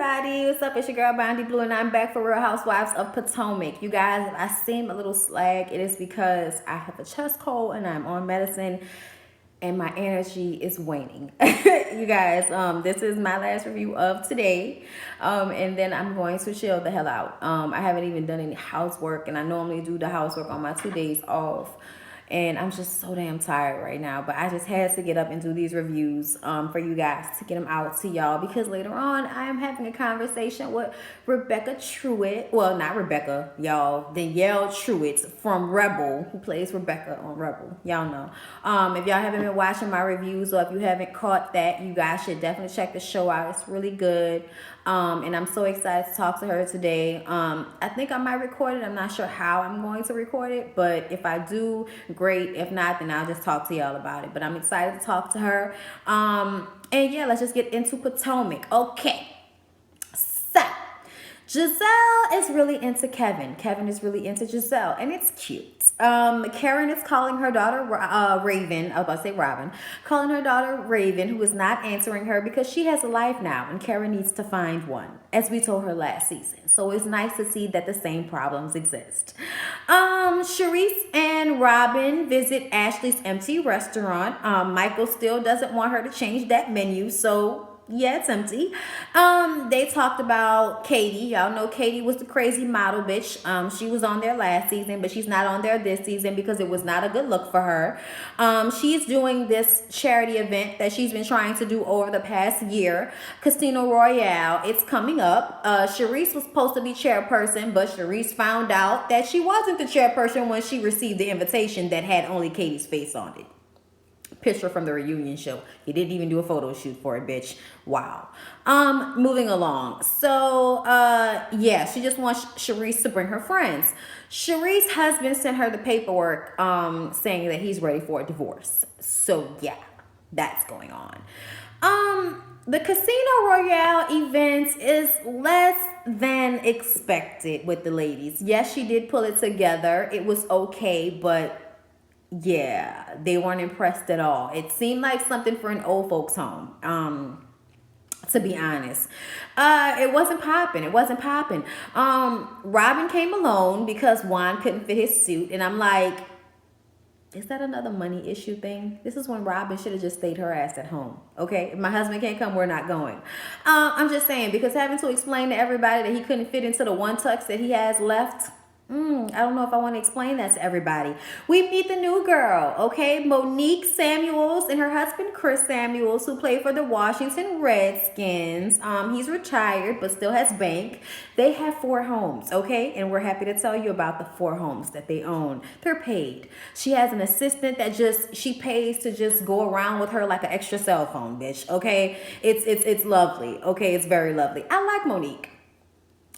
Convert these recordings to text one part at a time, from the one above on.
everybody? What's up? It's your girl Bondy Blue, and I'm back for Real Housewives of Potomac. You guys, if I seem a little slag, it is because I have a chest cold and I'm on medicine, and my energy is waning. You guys, this is my last review of today, and then I'm going to chill the hell out. I haven't even done any housework, and I normally do the housework on my 2 days off. And I'm just so damn tired right now. But I just had to get up and do these reviews for you guys to get them out to y'all. Because later on, I am having a conversation with Rebecca Truitt. Well, not Rebecca, y'all. Danielle Truitt from Rebel, who plays Rebecca on Rebel. Y'all know. If y'all haven't been watching my reviews, or if you haven't caught that, you guys should definitely check the show out. It's really good. And I'm so excited to talk to her today. I think I might record it. I'm not sure how I'm going to record it, but if I do, great. If not, then I'll just talk to y'all about it. But I'm excited to talk to her. And yeah, let's just get into Potomac. Okay. So, Giselle is really into Kevin. Kevin is really into Giselle, and it's cute. Karen is calling her daughter Raven. I was about to say Robin. Calling her daughter Raven, who is not answering her because she has a life now, and Karen needs to find one, as we told her last season. So it's nice to see that the same problems exist. Charisse and Robin visit Ashley's empty restaurant. Michael still doesn't want her to change that menu, so yeah, it's empty. They talked about Katie. Y'all know Katie was the crazy model bitch. She was on there last season, but she's not on there this season because it was not a good look for her. She's doing this charity event that she's been trying to do over the past year, Casino Royale. It's coming up. Charisse was supposed to be chairperson, but Charisse found out that she wasn't the chairperson when she received the invitation that had only Katie's face on it. Picture from the reunion show. He didn't even do a photo shoot for it, bitch. Wow. Moving along. So, yeah, she just wants Charisse to bring her friends. Charisse's husband sent her the paperwork saying that he's ready for a divorce. So, yeah, that's going on. The Casino Royale event is less than expected with the ladies. Yes, she did pull it together. It was okay, but yeah, they weren't impressed at all. It seemed like something for an old folks home, to be honest. It wasn't popping. It wasn't popping. Robin came alone because Juan couldn't fit his suit. And I'm like, is that another money issue thing? This is when Robin should have just stayed her ass at home. Okay, if my husband can't come, we're not going. I'm just saying, because having to explain to everybody that he couldn't fit into the one tux that he has left, I don't know if I want to explain that to everybody. We meet the new girl, okay? Monique Samuels and her husband, Chris Samuels, who play for the Washington Redskins. He's retired, but still has bank. They have 4 homes, okay? And we're happy to tell you about the 4 homes that they own. They're paid. She has an assistant that she pays to just go around with her like an extra cell phone, bitch, okay? It's lovely, okay? It's very lovely. I like Monique.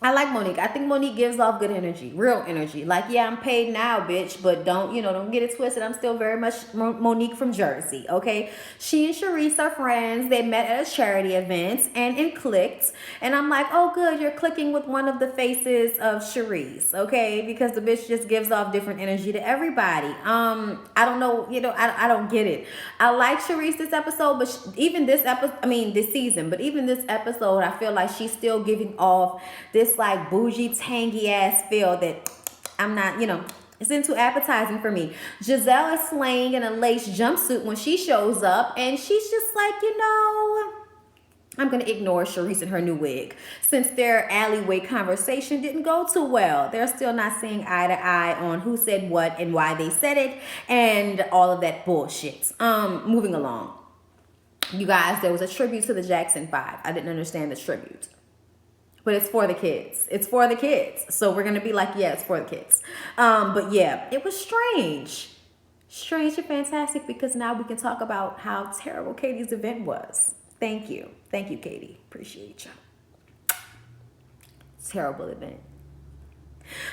I think Monique gives off good energy, real energy. Like, yeah, I'm paid now, bitch, but don't get it twisted. I'm still very much Monique from Jersey, okay? She and Charisse are friends. They met at a charity event and it clicked. And I'm like, oh, good, you're clicking with one of the faces of Charisse, okay? Because the bitch just gives off different energy to everybody. I don't know, I don't get it. I like Charisse this episode, but this season, but even this episode, I feel like she's still giving off this like bougie, tangy ass feel that I'm not, it's too appetizing for me. Giselle is slaying in a lace jumpsuit when she shows up, and she's just like, I'm going to ignore Charisse and her new wig. Since their alleyway conversation didn't go too well, they're still not seeing eye to eye on who said what and why they said it and all of that bullshit. Moving along. You guys, there was a tribute to the Jackson 5. I didn't understand the tribute. But it's for the kids. It's for the kids. So we're going to be like, yeah, it's for the kids. But yeah, it was strange. Strange and fantastic, because now we can talk about how terrible Katie's event was. Thank you. Thank you, Katie. Appreciate you. Terrible event.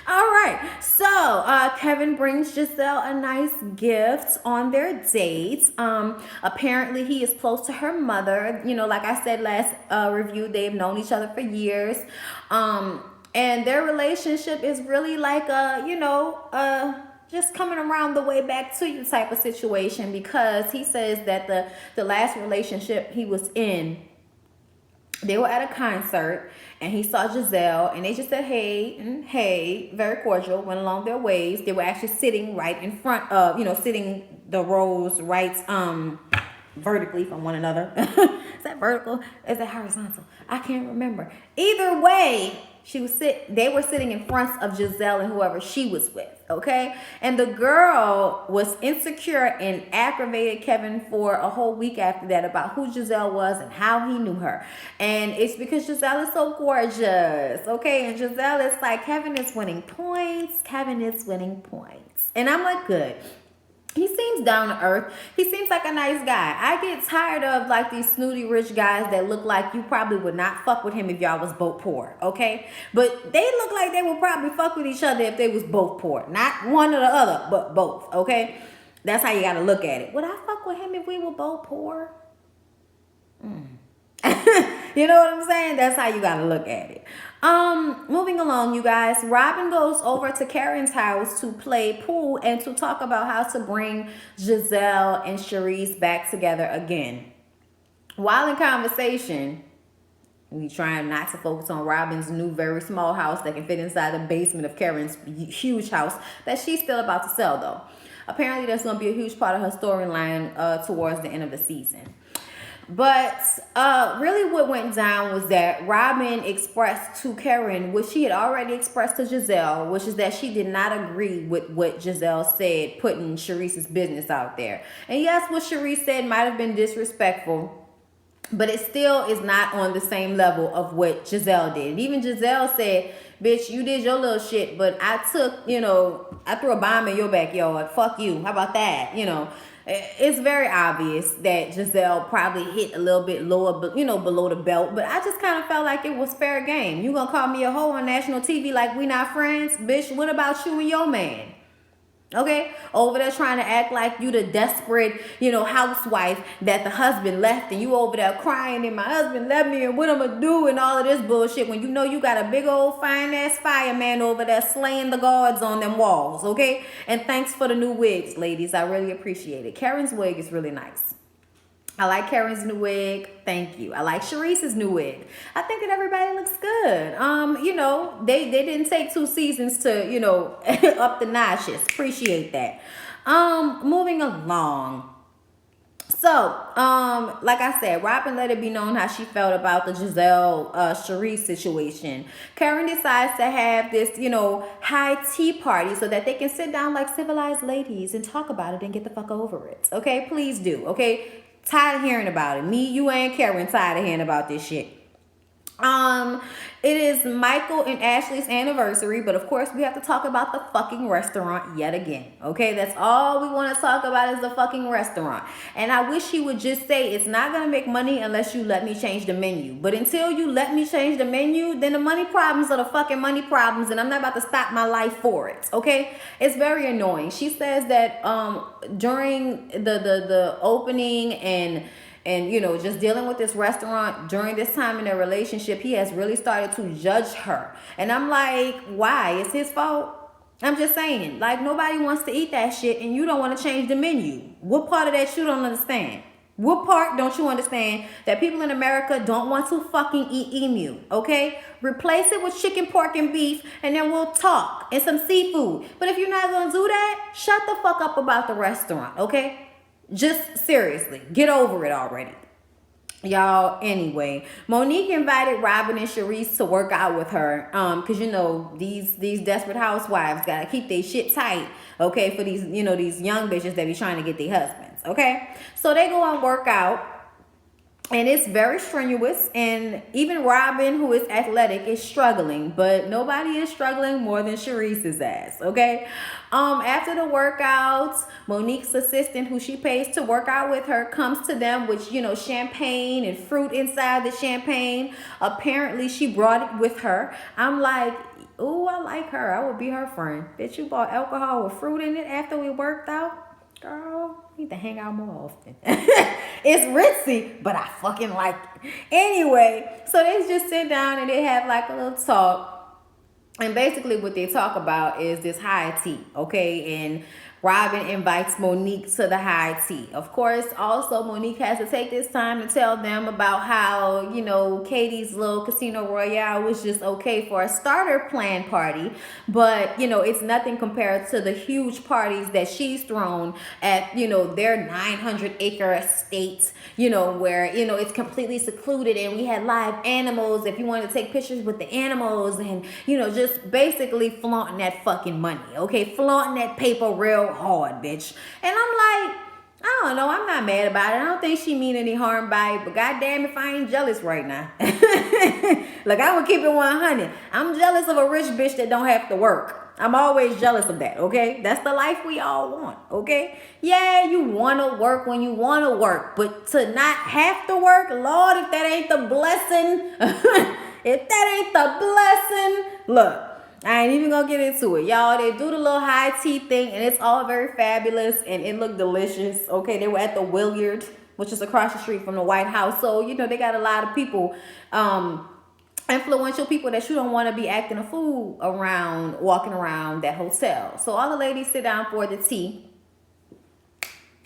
All right, so Kevin brings Giselle a nice gift on their date. Apparently he is close to her mother. Like I said last review, they've known each other for years. And their relationship is really like just coming around the way back to you type of situation, because he says that the last relationship he was in, They were at a concert and he saw Giselle and they just said hey and hey, very cordial, went along their ways. They were actually sitting right in front of, sitting the rows right vertically from one another. Is that vertical? Is that horizontal? I can't remember. Either way, they were sitting in front of Giselle and whoever she was with, okay? And the girl was insecure and aggravated Kevin for a whole week after that about who Giselle was and how he knew her. And it's because Giselle is so gorgeous, okay? And Giselle is like, Kevin is winning points. Kevin is winning points. And I'm like, good. He seems down to earth. He seems like a nice guy. I get tired of like these snooty rich guys that look like you probably would not fuck with him if y'all was both poor, okay? But they look like they would probably fuck with each other if they was both poor. Not one or the other, but both, okay? That's how you gotta look at it. Would I fuck with him if we were both poor? You know what I'm saying? That's how you gotta look at it. Moving along, you guys. Robin goes over to Karen's house to play pool and to talk about how to bring Giselle and Charisse back together again. While in conversation, we trying not to focus on Robin's new very small house that can fit inside the basement of Karen's huge house that she's still about to sell, though. Apparently, that's going to be a huge part of her storyline towards the end of the season. But really what went down was that Robin expressed to Karen what she had already expressed to Giselle, which is that she did not agree with what Giselle said, putting Charisse's business out there. And yes, what Charisse said might have been disrespectful, but it still is not on the same level of what Giselle did. And even Giselle said, bitch, you did your little shit, but I took, I threw a bomb in your backyard. Fuck you. How about that? It's very obvious that Giselle probably hit a little bit lower, but below the belt. But I just kind of felt like it was fair game. You gonna call me a hoe on national TV like we not friends? Bitch, what about you and your man? Okay, over there trying to act like you the desperate, housewife that the husband left, and you over there crying and my husband left me and what I'm gonna do and all of this bullshit when you got a big old fine ass fireman over there slaying the guards on them walls, okay? And thanks for the new wigs, ladies. I really appreciate it. Karen's wig is really nice. I like Karen's new wig. Thank you. I like Charisse's new wig. I think that everybody looks good. They didn't take 2 seasons to, up the notches. Appreciate that. Moving along. So, like I said, Robin let it be known how she felt about the Giselle Charisse situation. Karen decides to have this, high tea party so that they can sit down like civilized ladies and talk about it and get the fuck over it. Okay, please do. Okay. Tired of hearing about it. Me, you, and Karen tired of hearing about this shit. It is Michael and Ashley's anniversary, but of course we have to talk about the fucking restaurant yet again. Okay, that's all we want to talk about is the fucking restaurant. And I wish he would just say it's not gonna make money unless you let me change the menu. But until you let me change the menu, then the money problems are the fucking money problems, and I'm not about to stop my life for it. Okay, it's very annoying. She says that during the opening and just dealing with this restaurant during this time in their relationship, he has really started to judge her. And I'm like, why? It's his fault. I'm just saying, like, nobody wants to eat that shit and you don't want to change the menu. What part of that you don't understand? What part don't you understand that people in America don't want to fucking eat emu, okay? Replace it with chicken, pork, and beef, and then we'll talk, and some seafood. But if you're not going to do that, shut the fuck up about the restaurant, okay? Just seriously, get over it already. Y'all, anyway, Monique invited Robin and Charisse to work out with her. Cause these desperate housewives gotta keep their shit tight, okay, for these, these young bitches that be trying to get their husbands, okay? So they go and work out. And it's very strenuous, and even Robin, who is athletic, is struggling, but nobody is struggling more than Charisse's ass, okay? After the workouts, Monique's assistant, who she pays to work out with her, comes to them with, champagne and fruit inside the champagne. Apparently, she brought it with her. I'm like, ooh, I like her. I would be her friend. Bitch, you bought alcohol with fruit in it after we worked out? Girl, we need to hang out more often. It's ritzy, but I fucking like it. Anyway, so they just sit down and they have like a little talk. And basically what they talk about is this high tea, okay? And Robin invites Monique to the high tea. Of course, also Monique has to take this time to tell them about how, Katie's little Casino Royale was just okay for a starter plan party, but, it's nothing compared to the huge parties that she's thrown at, their 900-acre estate, where, it's completely secluded and we had live animals if you want to take pictures with the animals and, just basically flaunting that fucking money, okay? Flaunting that paper real hard, bitch. And I'm like, I don't know. I'm not mad about it. I don't think she mean any harm by it. But goddamn if I ain't jealous right now. Like, I'm going to keep it 100. I'm jealous of a rich bitch that don't have to work. I'm always jealous of that, okay? That's the life we all want, okay? Yeah, you want to work when you want to work. But to not have to work, Lord, if that ain't the blessing, if that ain't the blessing, look. I ain't even gonna get into it. Y'all, they do the little high tea thing and it's all very fabulous and it looked delicious. Okay, they were at the Williard, which is across the street from the White House. So, they got a lot of people, influential people that you don't want to be acting a fool around, walking around that hotel. So all the ladies sit down for the tea.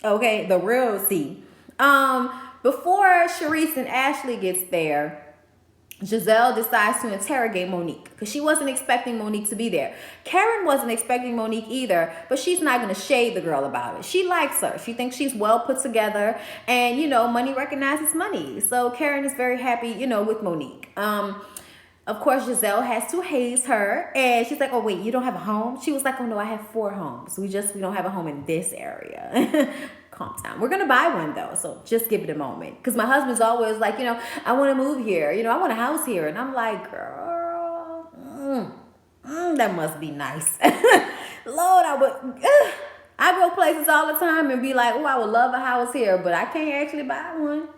Okay, the real tea. Before Sharice and Ashley gets there, Giselle decides to interrogate Monique because she wasn't expecting Monique to be there. Karen wasn't expecting Monique either, but she's not going to shade the girl about it. She likes her. She thinks she's well put together and, money recognizes money. So Karen is very happy, with Monique. Of course, Giselle has to haze her and she's like, oh, wait, you don't have a home? She was like, oh, no, I have 4 homes. We don't have a home in this area. Calm down. We're going to buy one, though, so just give it a moment. Because my husband's always like, I want to move here. I want a house here. And I'm like, girl, that must be nice. Lord, I go places all the time and be like, oh, I would love a house here, but I can't actually buy one.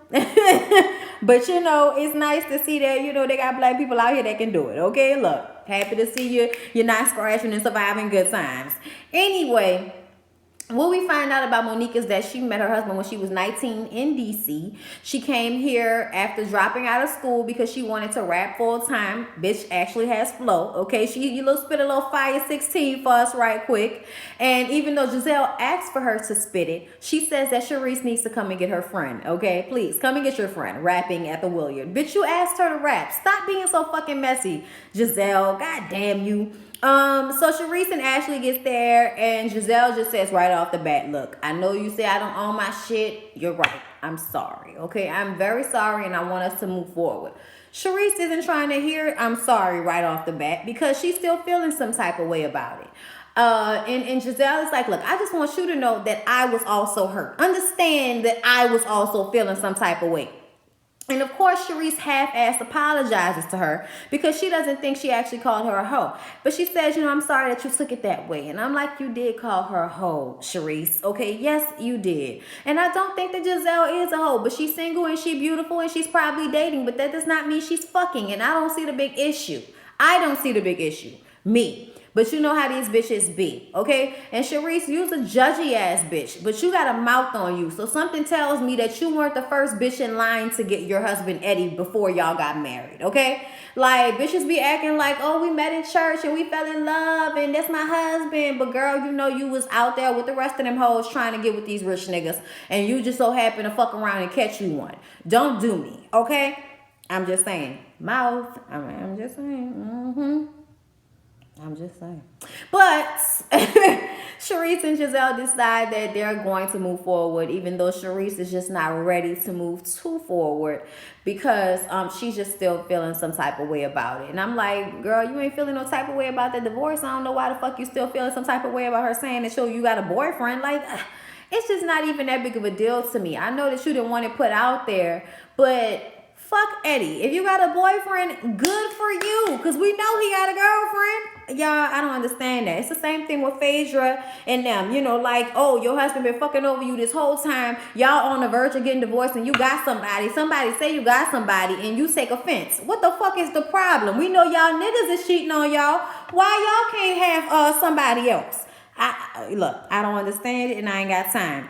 But, it's nice to see that, they got black people out here that can do it. Okay, look, happy to see you. You're not scratching and surviving good times. Anyway, what we find out about Monique is that she met her husband when she was 19 in DC. She came here after dropping out of school because she wanted to rap full time. Bitch actually has flow. Okay, you spit a little fire 16 for us right quick. And even though Giselle asked for her to spit it, she says that Sharice needs to come and get her friend. Okay, please come and get your friend rapping at the Williard. Bitch, you asked her to rap. Stop being so fucking messy, Giselle. God damn you. So Sharice and Ashley gets there and Giselle just says right off the bat, look, I know you say I don't own my shit. You're right. I'm sorry. Okay. I'm very sorry and I want us to move forward. Sharice isn't trying to hear I'm sorry right off the bat because she's still feeling some type of way about it. And Giselle is like, look, I just want you to know that I was also hurt. Understand that I was also feeling some type of way. And of course, Sharice half-ass apologizes to her because she doesn't think she actually called her a hoe. But she says, I'm sorry that you took it that way. And I'm like, you did call her a hoe, Sharice. Okay, yes, you did. And I don't think that Giselle is a hoe, but she's single and she's beautiful and she's probably dating. But that does not mean she's fucking. And I don't see the big issue. I don't see the big issue. Me. But you know how these bitches be, okay? And Sharice, you's a judgy ass bitch, but you got a mouth on you. So something tells me that you weren't the first bitch in line to get your husband Eddie before y'all got married, okay? Like, bitches be acting like, oh, we met in church and we fell in love and that's my husband. But girl, you was out there with the rest of them hoes trying to get with these rich niggas and you just so happen to fuck around and catch you one. Don't do me, okay? I'm just saying. Mouth. I'm just saying. I'm just saying. But Sharice and Giselle decide that they're going to move forward, even though Sharice is just not ready to move too forward because she's just still feeling some type of way about it. And I'm like, girl, you ain't feeling no type of way about the divorce. I don't know why the fuck you still feeling some type of way about her saying that you got a boyfriend. Like, it's just not even that big of a deal to me. I know that you didn't want it put out there, but fuck Eddie. If you got a boyfriend, good for you. Because we know he got a girlfriend. Y'all, I don't understand that. It's the same thing with Phaedra and them. Like, oh, your husband been fucking over you this whole time. Y'all on the verge of getting divorced and you got somebody. Somebody say you got somebody and you take offense. What the fuck is the problem? We know y'all niggas is cheating on y'all. Why y'all can't have somebody else? Look, I don't understand it and I ain't got time.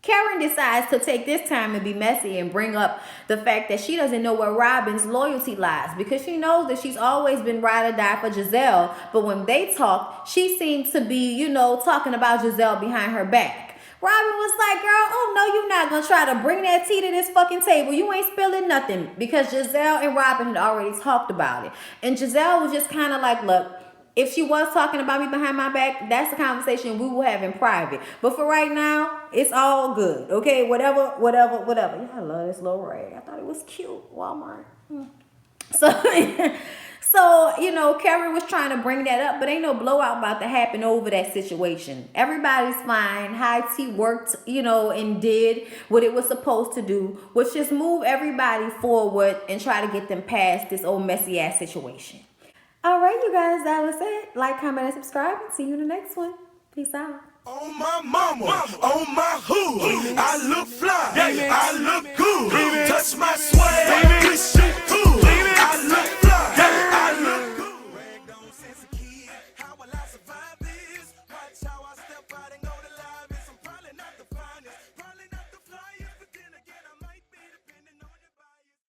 Karen decides to take this time and be messy and bring up the fact that she doesn't know where Robin's loyalty lies, because she knows that she's always been ride or die for Giselle. But when they talk, she seems to be, you know, talking about Giselle behind her back. Robin was like, girl, oh no, you're not going to try to bring that tea to this fucking table. You ain't spilling nothing, because Giselle and Robin had already talked about it. And Giselle was just kind of like, look, if she was talking about me behind my back, that's a conversation we will have in private. But for right now, it's all good. Okay, whatever. Yeah, I love this little rag. I thought it was cute. Walmart. So, you know, Karen was trying to bring that up, but ain't no blowout about to happen over that situation. Everybody's fine. High tea worked, you know, and did what it was supposed to do, which is move everybody forward and try to get them past this old messy ass situation. All right, you guys, that was it. Like, comment, and subscribe, and see you in the next one. Peace out. On my mama, on my hood, I look fly, I look good, touch my swag.